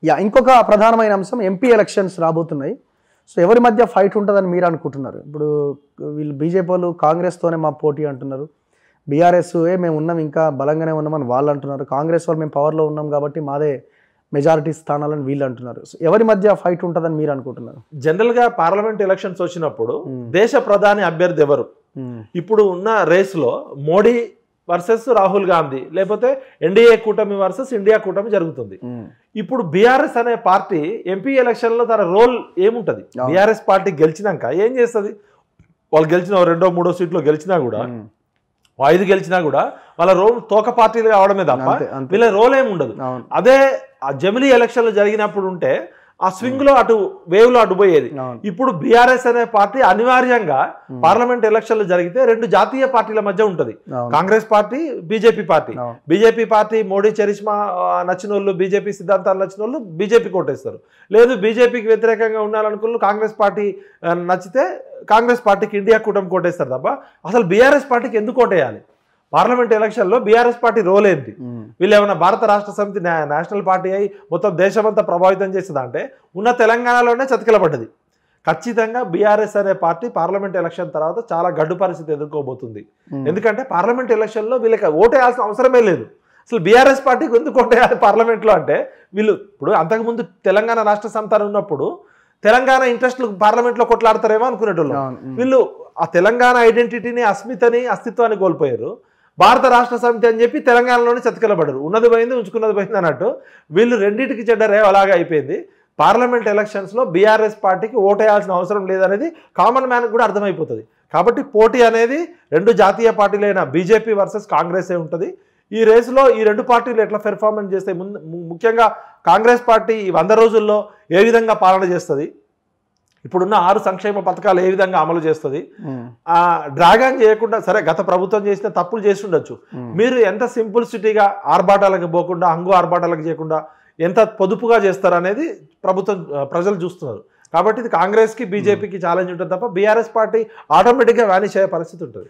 ఇంకొక ప్రధానమైన అంశం ఎంపీ ఎలక్షన్స్ రాబోతున్నాయి. సో ఎవరి మధ్య ఫైట్ ఉంటుందని మీరు అనుకుంటున్నారు? ఇప్పుడు వీళ్ళు బీజేపీ వాళ్ళు కాంగ్రెస్తోనే మా పోటీ అంటున్నారు, బీఆర్ఎస్ మేము ఉన్నాం ఇంకా బలంగానే ఉన్నామని వాళ్ళు అంటున్నారు, కాంగ్రెస్ వాళ్ళు మేము పవర్లో ఉన్నాం కాబట్టి మాదే మెజారిటీ స్థానాలని వీళ్ళు అంటున్నారు. సో ఎవరి మధ్య ఫైట్ ఉంటుందని మీరు అనుకుంటున్నారు? జనరల్గా పార్లమెంట్ ఎలక్షన్స్ వచ్చినప్పుడు దేశ ప్రధాని అభ్యర్థి ఎవరు, ఇప్పుడు ఉన్న రేస్లో మోడీ వర్సెస్ రాహుల్ గాంధీ, లేకపోతే ఎన్డీఏ కూటమి వర్సెస్ ఇండియా కూటమి జరుగుతుంది. ఇప్పుడు బీఆర్ఎస్ అనే పార్టీ ఎంపీ ఎలక్షన్లో తన రోల్ ఏముంటుంది? బీఆర్ఎస్ పార్టీ గెలిచినాక ఏం చేస్తుంది? వాళ్ళు గెలిచిన 2, 3 సీట్లు గెలిచినా కూడా, 5 గెలిచినా కూడా వాళ్ళ రోల్ తోక పార్టీలు కావడమే తప్ప వీళ్ళ రోల్ ఏమి ఉండదు. అదే జమిలీ ఎలక్షన్లు జరిగినప్పుడు ఉంటే ఆ స్వింగ్ లో అటు వేవ్ లో అటు పోయేది. ఇప్పుడు బీఆర్ఎస్ అనే పార్టీ అనివార్యంగా పార్లమెంట్ ఎలక్షన్లు జరిగితే 2 జాతీయ పార్టీల మధ్య ఉంటది, Congress party, BJP party. BJP party Modi charisma నచ్చిన వాళ్ళు, బీజేపీ సిద్ధాంతాలు నచ్చిన వాళ్ళు బీజేపీ కొట్టేస్తారు. లేదు బీజేపీకి వ్యతిరేకంగా ఉండాలనుకున్న కాంగ్రెస్ పార్టీ నచ్చితే కాంగ్రెస్ పార్టీకి ఇండియా కూటమి కొట్టేస్తారు తప్ప అసలు బీఆర్ఎస్ పార్టీకి ఎందుకు కొట్టేయాలి? పార్లమెంట్ ఎలక్షన్లో బీఆర్ఎస్ పార్టీ రోల్ ఏంటి? వీళ్ళు ఏమైనా భారత రాష్ట్ర సమితి నేషనల్ పార్టీ అయి మొత్తం దేశమంతా ప్రభావితం చేసిందంటే ఉన్న తెలంగాణలోనే చతికిలబడ్డది. ఖచ్చితంగా బీఆర్ఎస్ అనే పార్టీ పార్లమెంట్ ఎలక్షన్ తర్వాత చాలా గడ్డు పరిస్థితి ఎదుర్కోబోతుంది. ఎందుకంటే పార్లమెంట్ ఎలక్షన్లో వీళ్ళకి ఓటేయాల్సిన అవసరమే లేదు. అసలు బీఆర్ఎస్ పార్టీకి ఎందుకు ఓటేయాలి పార్లమెంట్లో అంటే, వీళ్ళు ఇప్పుడు అంతకుముందు తెలంగాణ రాష్ట్ర సమితి ఉన్నప్పుడు తెలంగాణ ఇంట్రెస్ట్లు పార్లమెంట్లో కొట్లాడతారేమో అనుకునేటోళ్ళు. వీళ్ళు ఆ తెలంగాణ ఐడెంటిటీని, అస్మితని, అస్తిత్వాన్ని కోల్పోయారు. భారత రాష్ట్ర సమితి అని చెప్పి తెలంగాణలోనే చతికిలబడరు. ఉన్నది పోయింది, ఉంచుకున్నది పోయింది అన్నట్టు వీళ్ళు రెండింటికి చెడ్డరే అలాగే అయిపోయింది. పార్లమెంట్ ఎలక్షన్స్లో బీఆర్ఎస్ పార్టీకి ఓటేయాల్సిన అవసరం లేదనేది కామన్ మ్యాన్కి కూడా అర్థమైపోతుంది. కాబట్టి పోటీ అనేది 2 జాతీయ పార్టీలైన బీజేపీ వర్సెస్ కాంగ్రెసే ఉంటుంది. ఈ రేసులో ఈ 2 పార్టీలు ఎట్లా పెర్ఫార్మెన్స్ చేస్తాయి, ముఖ్యంగా కాంగ్రెస్ పార్టీ 100 రోజుల్లో ఏ విధంగా పాలన చేస్తుంది, ఇప్పుడున్న 6 సంక్షేమ పథకాలు ఏ విధంగా అమలు చేస్తుంది, డ్రాగన్ చేయకుండా, సరే గత ప్రభుత్వం చేసిన తప్పులు చేసి ఉండొచ్చు, మీరు ఎంత సింపుల్సిటీగా ఆర్భాటాలకు పోకుండా, హంగు ఆర్భాటాలకు చేయకుండా ఎంత పొదుపుగా చేస్తారు అనేది ప్రజలు చూస్తున్నారు. కాబట్టి ఇది కాంగ్రెస్కి బీజేపీకి ఛాలెంజ్ ఉంటుంది తప్ప బీఆర్ఎస్ పార్టీ ఆటోమేటిక్గా వ్యానిష్ అయ్యే పరిస్థితి ఉంటుంది.